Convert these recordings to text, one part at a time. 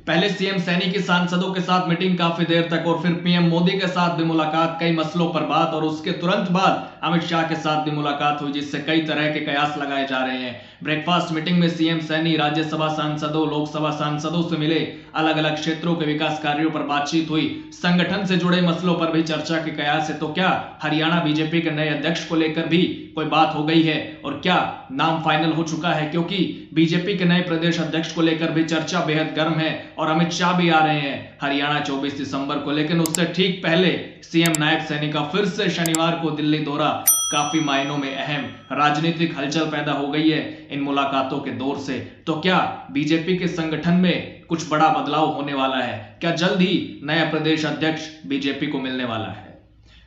पहले सीएम सैनी की सांसदों के साथ मीटिंग काफी देर तक और फिर पीएम मोदी के साथ भी मुलाकात, कई मसलों पर बात और उसके तुरंत बाद अमित शाह के साथ भी मुलाकात हुई, जिससे कई तरह के कयास लगाए जा रहे हैं। ब्रेकफास्ट मीटिंग में सीएम सैनी राज्यसभा सांसदों, लोकसभा सांसदों से मिले, अलग अलग क्षेत्रों के विकास कार्यों पर बातचीत हुई, संगठन से जुड़े मसलों पर भी चर्चा के कयास है। तो क्या हरियाणा बीजेपी के नए अध्यक्ष को लेकर भी कोई बात हो गई है और क्या नाम फाइनल हो चुका है? क्योंकि बीजेपी के नए प्रदेश अध्यक्ष को लेकर भी चर्चा बेहद गर्म है और अमित शाह भी आ रहे हैं हरियाणा 24 दिसंबर को। लेकिन उससे ठीक पहले सीएम नायब सैनी का फिर से शनिवार को दिल्ली दौरा काफी मायनों में अहम, राजनीतिक हलचल पैदा हो गई है इन मुलाकातों के दौर से। तो क्या बीजेपी के संगठन में कुछ बड़ा बदलाव होने वाला है? क्या जल्द ही नया प्रदेश अध्यक्ष बीजेपी को मिलने वाला है?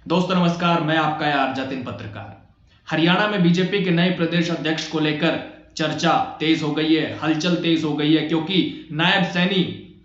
दोस्तों नमस्कार, मैं आपका यार जतिन पत्रकार। हरियाणा में बीजेपी के नए प्रदेश अध्यक्ष को लेकर चर्चा तेज हो गई है, हलचल तेज हो गई है, क्योंकि नायब सैनी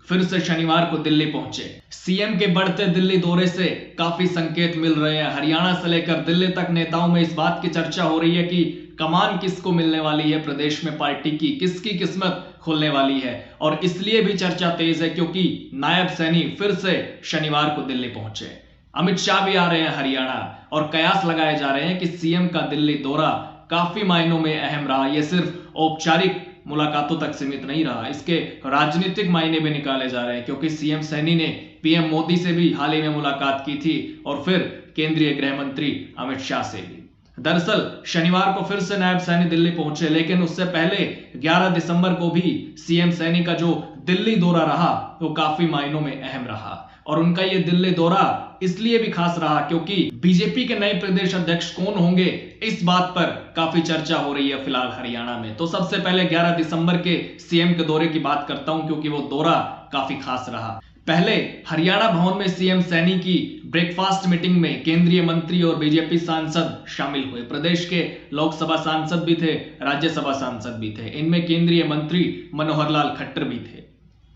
फिर से शनिवार को दिल्ली पहुंचे। सीएम के बढ़ते दिल्ली दौरे से काफी संकेत मिल रहे हैं। हरियाणा से लेकर दिल्ली तक नेताओं में इस बात की चर्चा हो रही है कि कमान किसको मिलने वाली है प्रदेश में, पार्टी की किसकी किस्मत खुलने वाली है। और इसलिए भी चर्चा तेज है क्योंकि नायब सैनी फिर से शनिवार को दिल्ली पहुंचे। अमित शाह भी आ रहे हैं हरियाणा और कयास लगाए जा रहे हैं कि सीएम का दिल्ली दौरा काफी मायनों में अहम रहा। यह सिर्फ औपचारिक मुलाकातों तक सीमित नहीं रहा, इसके राजनीतिक मायने भी निकाले जा रहे हैं, क्योंकि सीएम सैनी ने पीएम मोदी से भी हाल ही में मुलाकात की थी और फिर केंद्रीय गृह मंत्री अमित शाह से भी। दरअसल शनिवार को फिर से नायब सैनी दिल्ली पहुंचे, लेकिन उससे पहले 11 दिसंबर को भी सीएम सैनी का जो दिल्ली दौरा रहा वो काफी मायनों में अहम रहा। और उनका ये दिल्ली दौरा इसलिए भी खास रहा क्योंकि बीजेपी के नए प्रदेश अध्यक्ष कौन होंगे, इस बात पर काफी चर्चा हो रही है फिलहाल हरियाणा में। तो सबसे पहले 11 दिसंबर के सीएम के दौरे की बात करता हूं, क्योंकि वो दौरा काफी खास रहा। पहले हरियाणा भवन में सीएम सैनी की ब्रेकफास्ट मीटिंग में केंद्रीय मंत्री और बीजेपी सांसद शामिल हुए। प्रदेश के लोकसभा सांसद भी थे, राज्यसभा सांसद भी थे। इनमें केंद्रीय मंत्री मनोहर लाल खट्टर भी थे,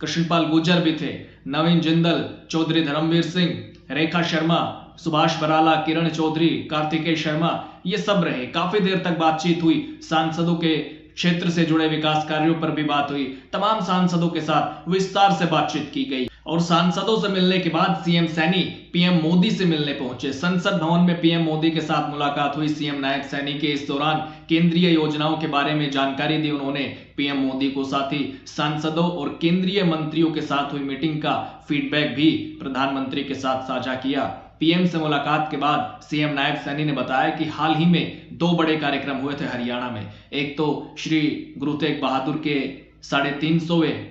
कृष्णपाल गुर्जर भी थे, नवीन जिंदल, चौधरी धर्मवीर सिंह, रेखा शर्मा, सुभाष बराला, किरण चौधरी, कार्तिकेय शर्मा, ये सब रहे। काफी देर तक बातचीत हुई, सांसदों के क्षेत्र से जुड़े विकास कार्यों पर भी बात हुई। तमाम सांसदों के साथ विस्तार से बातचीत की गई और सांसदों से मिलने के बाद सीएम सैनी पीएम मोदी से मिलने पहुंचे। संसद भवन में पीएम मोदी के साथ मुलाकात हुई सीएम नायब सैनी के। इस दौरान केंद्रीय योजनाओं के बारे में जानकारी दी उन्होंने पीएम मोदी को। साथ ही सांसदों और केंद्रीय मंत्रियों के साथ हुई मीटिंग का फीडबैक भी प्रधानमंत्री के साथ साझा किया। पीएम से मुलाकात के बाद सीएम नायब सैनी ने बताया कि हाल ही में 2 बड़े कार्यक्रम हुए थे हरियाणा में। एक तो श्री गुरु तेग बहादुर के 350वें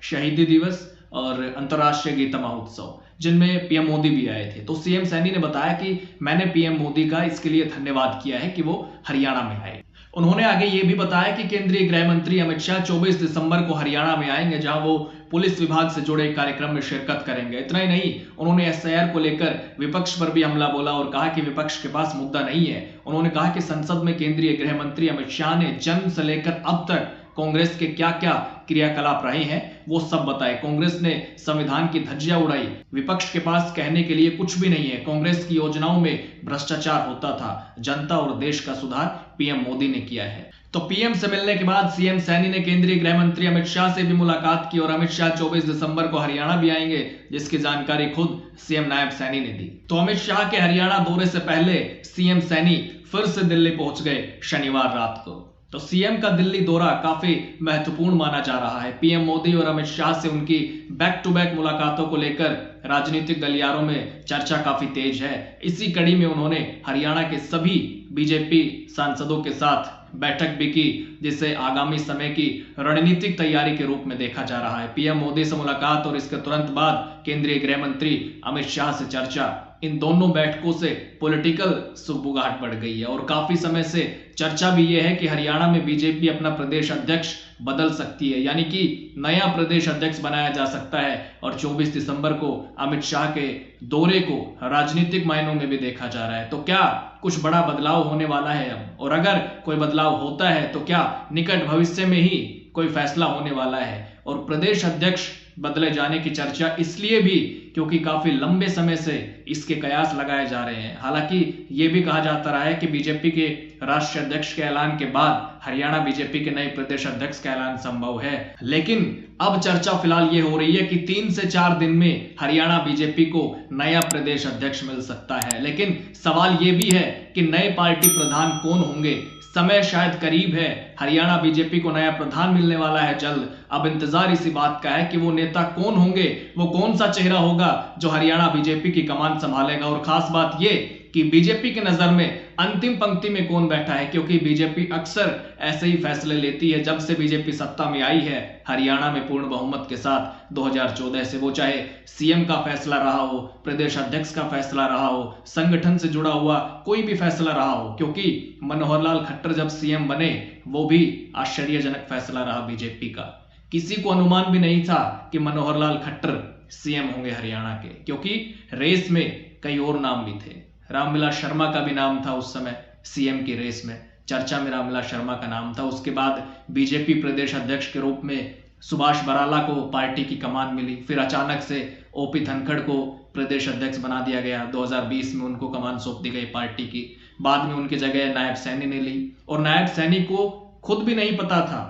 शहीदी दिवस और अंतर्राष्ट्रीय गीता महोत्सव, जिनमें पीएम मोदी भी आए थे। तो सीएम सैनी ने बताया कि मैंने पीएम मोदी का इसके लिए धन्यवाद किया है कि वो हरियाणा में आए। उन्होंने आगे ये भी बताया कि केंद्रीय गृह मंत्री अमित शाह 24 दिसंबर को हरियाणा में आएंगे, जहां वो पुलिस विभाग से जुड़े कार्यक्रम में शिरकत करेंगे। इतना ही नहीं, उन्होंने एसआईआर को लेकर विपक्ष पर भी हमला बोला और कहा कि विपक्ष के पास मुद्दा नहीं है। उन्होंने कहा कि संसद में केंद्रीय गृह मंत्री अमित शाह ने जन्म से लेकर अब तक कांग्रेस के क्या क्या क्रियाकलाप रहे हैं वो सब बताए। कांग्रेस ने संविधान की धज्जियां उड़ाई, विपक्ष के पास कहने के लिए कुछ भी नहीं है। कांग्रेस की योजनाओं में भ्रष्टाचार होता था, जनता और देश का सुधार पीएम मोदी ने किया है। तो पीएम से मिलने के बाद सीएम सैनी ने केंद्रीय गृह मंत्री अमित शाह से भी मुलाकात की और अमित शाह 24 दिसंबर को हरियाणा भी आएंगे, जिसकी जानकारी खुद सीएम नायब सैनी ने दी। तो अमित शाह के हरियाणा दौरे से पहले सीएम सैनी फिर से दिल्ली पहुंच गए शनिवार रात को। तो सीएम का दिल्ली दौरा काफी महत्वपूर्ण माना जा रहा है। पीएम मोदी और अमित शाह से उनकी बैक टू बैक मुलाकातों को लेकर राजनीतिक गलियारों में चर्चा काफी तेज है। इसी कड़ी में उन्होंने हरियाणा के सभी बीजेपी सांसदों के साथ बैठक भी की, जिसे आगामी समय की रणनीतिक तैयारी के रूप में देखा जा रहा है। पीएम मोदी से मुलाकात और इसके तुरंत बाद केंद्रीय गृह मंत्री अमित शाह से चर्चा, इन दोनों बैठकों से पॉलिटिकल सुगबुगाहट बढ़ गई है और काफी समय से चर्चा भी यह है कि हरियाणा में बीजेपी अपना प्रदेश अध्यक्ष बदल सकती है, यानी कि नया प्रदेश अध्यक्ष बनाया जा सकता है। और 24 दिसंबर को अमित शाह के दौरे को राजनीतिक मायनों में भी देखा जा रहा है। तो क्या कुछ बड़ा बदलाव होने वाला है अब? और अगर कोई बदलाव होता है तो क्या निकट भविष्य में ही कोई फैसला होने वाला है? और प्रदेश अध्यक्ष बदले जाने की चर्चा इसलिए भी क्योंकि काफी लंबे समय से इसके कयास लगाए जा रहे हैं। हालांकि ये भी कहा जाता रहा है कि बीजेपी के राष्ट्रीय अध्यक्ष के ऐलान के बाद हरियाणा बीजेपी के नए प्रदेश अध्यक्ष का ऐलान संभव है। लेकिन अब चर्चा फिलहाल ये हो रही है कि 3 से 4 दिन में हरियाणा बीजेपी को नया प्रदेश अध्यक्ष मिल सकता है। लेकिन सवाल ये भी है कि नए पार्टी प्रधान कौन होंगे। समय शायद करीब है, हरियाणा बीजेपी को नया प्रधान मिलने वाला है जल्द। अब इंतजार इसी बात का है कि वो नेता कौन होंगे, वो कौन सा चेहरा होगा जो हरियाणा बीजेपी की कमान संभालेगा। और खास बात ये कि बीजेपी की नजर में अंतिम पंक्ति में कौन बैठा है, क्योंकि बीजेपी अक्सर ऐसे ही फैसले लेती है। जब से बीजेपी सत्ता में आई है हरियाणा में पूर्ण बहुमत के साथ 2014 से, वो चाहे सीएम का फैसला रहा हो, प्रदेश अध्यक्ष का फैसला रहा हो, संगठन से जुड़ा हुआ कोई भी फैसला रहा हो, क्योंकि मनोहर लाल खट्टर जब सीएम बने वो भी आश्चर्यजनक फैसला रहा बीजेपी का। किसी को अनुमान भी नहीं था कि मनोहर लाल खट्टर सीएम होंगे हरियाणा के, क्योंकि रेस में कई और नाम भी थे। रामविलास शर्मा का भी नाम था उस समय सीएम की रेस में, चर्चा में रामविलास शर्मा का नाम था। उसके बाद बीजेपी प्रदेश अध्यक्ष के रूप में सुभाष बराला को पार्टी की कमान मिली, फिर अचानक से ओपी धनखड़ को प्रदेश अध्यक्ष बना दिया गया। 2020 में उनको कमान सौंप दी गई पार्टी की। बाद में उनकी जगह नायब सैनी ने ली, और नायब सैनी को खुद भी नहीं पता था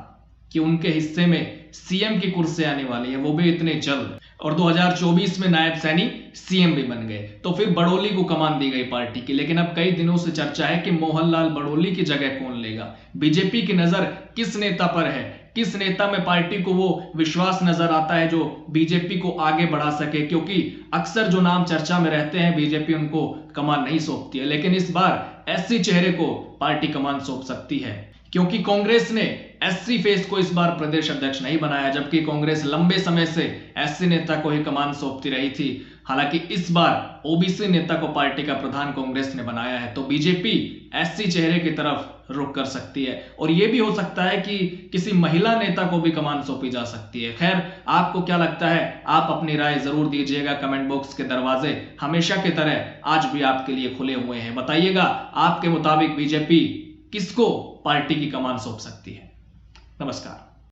कि उनके हिस्से में सीएम की कुर्सी आने वाली है, वो भी इतने जल्द। और 2024 में नायब सैनी सीएम भी बन गए, तो फिर बड़ोली को कमान दी गई पार्टी की। लेकिन अब कई दिनों से चर्चा है कि मोहन लाल बड़ोली की जगह कौन लेगा। बीजेपी की नजर किस नेता पर है, किस नेता में पार्टी को वो विश्वास नजर आता है जो बीजेपी को आगे बढ़ा सके, क्योंकि अक्सर जो नाम चर्चा में रहते हैं बीजेपी उनको कमान नहीं सौंपती है। लेकिन इस बार एससी चेहरे को पार्टी कमान सौंप सकती है, क्योंकि कांग्रेस ने एससी फेस को इस बार प्रदेश अध्यक्ष नहीं बनाया, जबकि कांग्रेस लंबे समय से एससी नेता को ही कमान सौंपती रही थी। हालांकि इस बार ओबीसी नेता को पार्टी का प्रधान कांग्रेस ने बनाया है, तो बीजेपी एससी चेहरे की तरफ रुख कर सकती है। और यह भी हो सकता है कि किसी महिला नेता को भी कमान सौंपी जा सकती है। खैर, आपको क्या लगता है? आप अपनी राय जरूर दीजिएगा। कमेंट बॉक्स के दरवाजे हमेशा की तरह आज भी आपके लिए खुले हुए हैं। बताइएगा आपके मुताबिक बीजेपी किसको पार्टी की कमान सौंप सकती है। नमस्कार।